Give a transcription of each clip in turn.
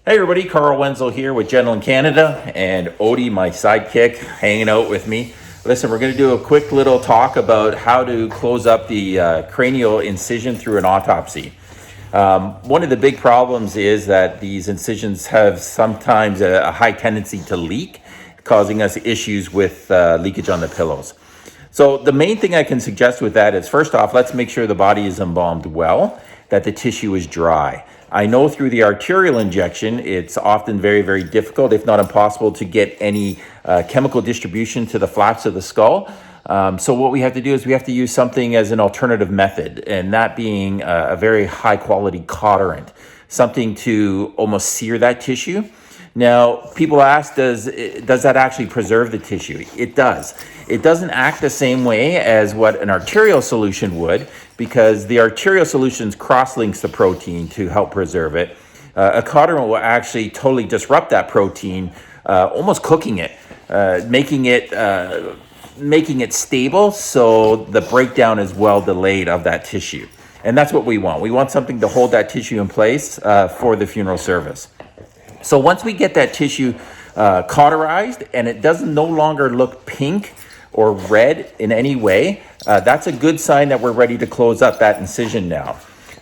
Hey everybody, Carl Wenzel here with Gentle in Canada, and Odie, my sidekick, hanging out with me. Listen, we're going to do a quick little talk about how to close up the cranial incision through an autopsy. One of the big problems is that these incisions have sometimes a high tendency to leak, causing us issues with leakage on the pillows. So the main thing I can suggest with that is, first off, let's make sure the body is embalmed well, that the tissue is dry. I know through the arterial injection, it's often very, very difficult, if not impossible, to get any chemical distribution to the flaps of the skull. So what we have to do is we have to use something as an alternative method, and that being a very high quality cauterant, something to almost sear that tissue. Now, people ask, does that actually preserve the tissue? It does. It doesn't act the same way as what an arterial solution would, because the arterial solution cross-links the protein to help preserve it. A cauterant will actually totally disrupt that protein, almost cooking it, making it stable, so the breakdown is well delayed of that tissue. And that's what we want. We want something to hold that tissue in place for the funeral service. So once we get that tissue cauterized and it doesn't no longer look pink or red in any way, that's a good sign that we're ready to close up that incision now.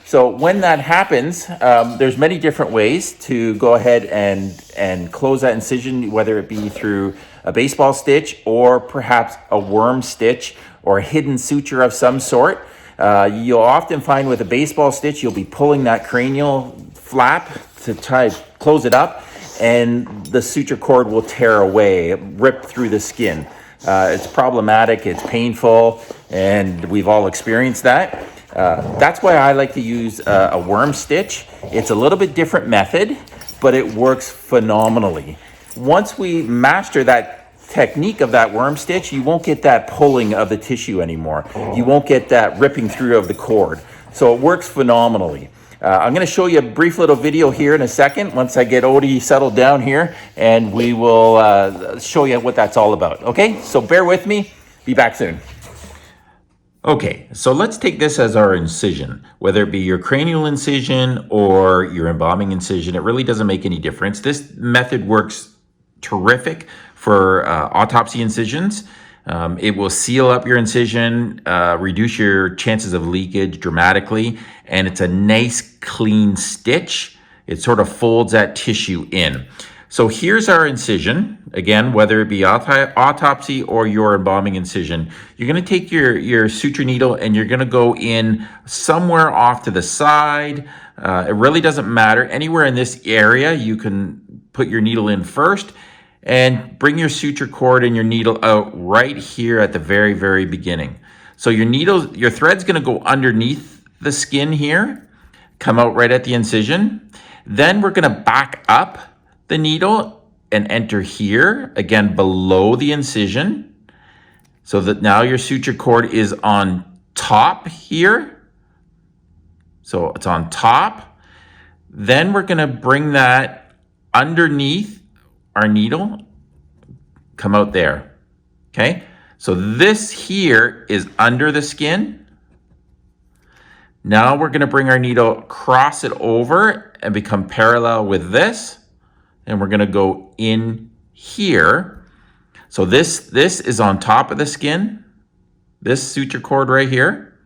So when that happens, there's many different ways to go ahead and close that incision, whether it be through a baseball stitch or perhaps a worm stitch or a hidden suture of some sort. You'll often find with a baseball stitch, you'll be pulling that cranial flap to try to close it up, and the suture cord will tear away, rip through the skin. It's problematic, it's painful, and we've all experienced that. That's why I like to use a worm stitch. It's a little bit different method, but it works phenomenally. Once we master that technique of that worm stitch, you won't get that pulling of the tissue anymore. You won't get that ripping through of the cord. So it works phenomenally. I'm going to show you a brief little video here in a second once I get Odie settled down here, and we will show you what that's all about. Okay, so bear with me. Be back soon. Okay, so let's take this as our incision. Whether it be your cranial incision or your embalming incision, it really doesn't make any difference. This method works terrific for autopsy incisions. It will seal up your incision, reduce your chances of leakage dramatically, and it's a nice clean stitch. It sort of folds that tissue in. So here's our incision. Again, whether it be autopsy or your embalming incision, you're going to take your suture needle and you're going to go in somewhere off to the side. It really doesn't matter. Anywhere in this area, you can put your needle in first, and bring your suture cord and your needle out right here at the very, very beginning. So your thread's gonna go underneath the skin here, come out right at the incision. Then we're gonna back up the needle and enter here, again below the incision, so that now your suture cord is on top here. So it's on top. Then we're gonna bring that underneath our needle, come out there. Okay, so this here is under the skin. Now we're going to bring our needle, cross it over and become parallel with this, and we're going to go in here. So this is on top of the skin, this suture cord right here.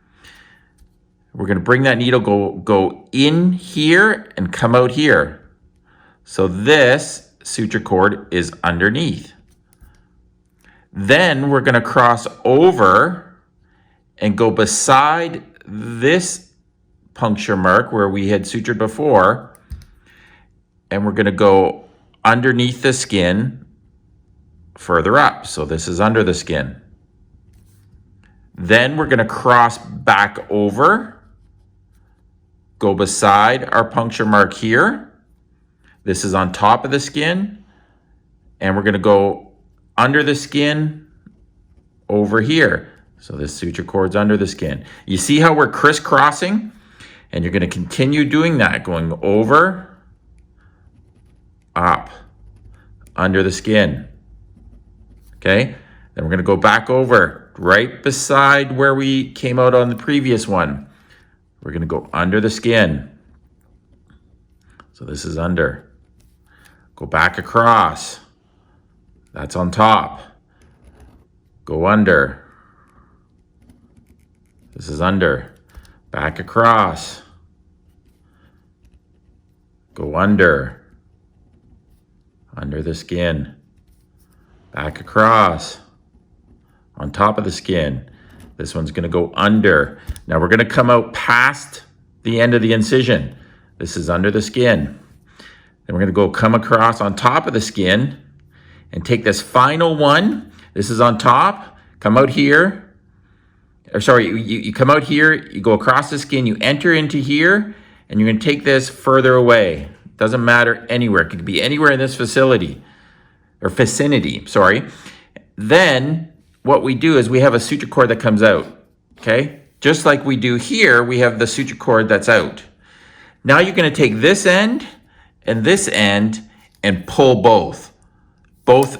We're going to bring that needle, go in here and come out here. So this suture cord is underneath. Then we're going to cross over and go beside this puncture mark where we had sutured before, and we're going to go underneath the skin further up. So this is under the skin. Then we're going to cross back over, go beside our puncture mark here. This is on top of the skin, and we're going to go under the skin over here. So this suture cord's under the skin. You see how we're crisscrossing? And you're going to continue doing that, going over, up, under the skin. Okay? Then we're going to go back over, right beside where we came out on the previous one. We're going to go under the skin. So this is under. Go back across. That's on top. Go under. This is under. Back across. Go under. Under the skin. Back across. On top of the skin. This one's going to go under. Now we're going to come out past the end of the incision. This is under the skin. Then we're going to go come across on top of the skin and take this final one. This is on top. Come out here. Or sorry, you come out here, you go across the skin, you enter into here, and you're going to take this further away. Doesn't matter anywhere. It could be anywhere in this facility or vicinity, sorry. Then what we do is we have a suture cord that comes out, okay? Just like we do here, we have the suture cord that's out. Now you're going to take this end and pull both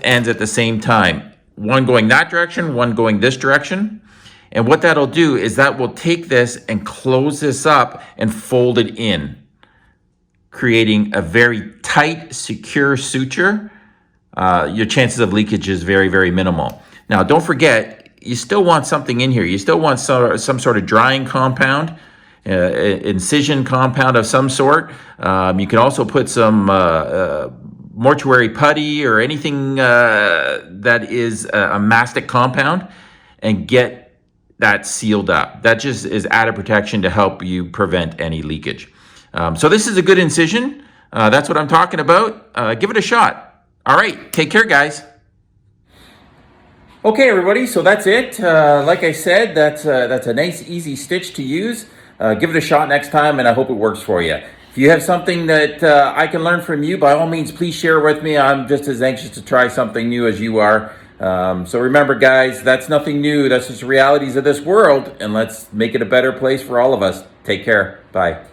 ends at the same time. One going that direction, one going this direction. And what that'll do is that will take this and close this up and fold it in, creating a very tight, secure suture. Your chances of leakage is very, very minimal. Now, don't forget, you still want something in here. You still want some sort of drying compound, incision compound of some sort. You can also put some mortuary putty or anything that is a mastic compound and get that sealed up. That just is added protection to help you prevent any leakage. So this is a good incision. That's what I'm talking about. Give it a shot. All right, take care, guys. Okay, everybody, so that's it. Like I said, that's a nice, easy stitch to use. Give it a shot next time, and I hope it works for you. If you have something that I can learn from you, by all means, please share it with me. I'm just as anxious to try something new as you are. So remember, guys, that's nothing new. That's just the realities of this world, and let's make it a better place for all of us. Take care. Bye.